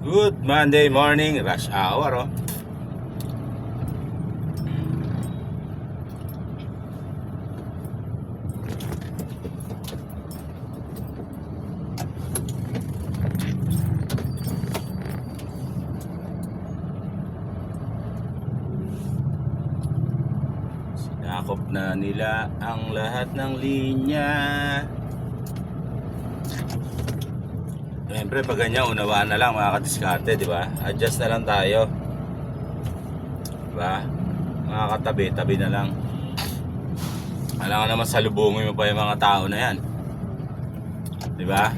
Good Monday morning, rush hour oh. Sinakop na nila ang lahat ng linya. Siyempre pag ganyan, unawaan na lang mga kadiskarte, di ba? Adjust na lang tayo. Di ba? Mga katabi, tabi na lang. Alam ka naman salubungin mo pa yung mga tao na yan. Di ba?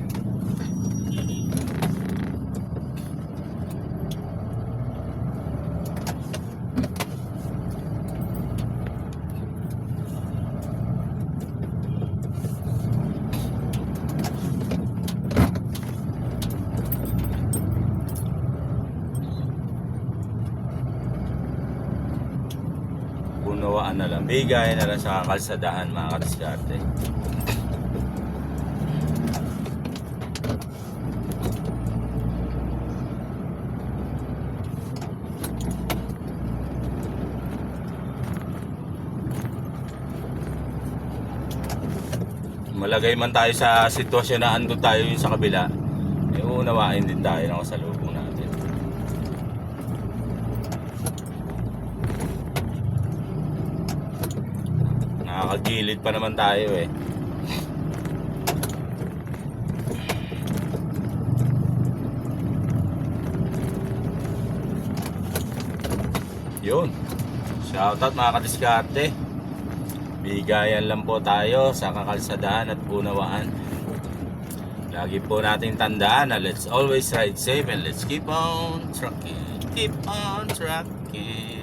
Unawaan na lang, bigay na lang sa kalsadahan mga kadiskarte. Malagay man tayo sa sitwasyon na andun tayo yung sa kabila, eh unawain din tayo ng kasalubong natin. Nakakagilid pa naman tayo eh. Yun, shoutout mga kadiskarte. Bigayan lang po tayo sa kakalsadahan at unawaan. Lagi po nating tandaan na let's always ride safe and let's keep on trucking. Keep on trucking.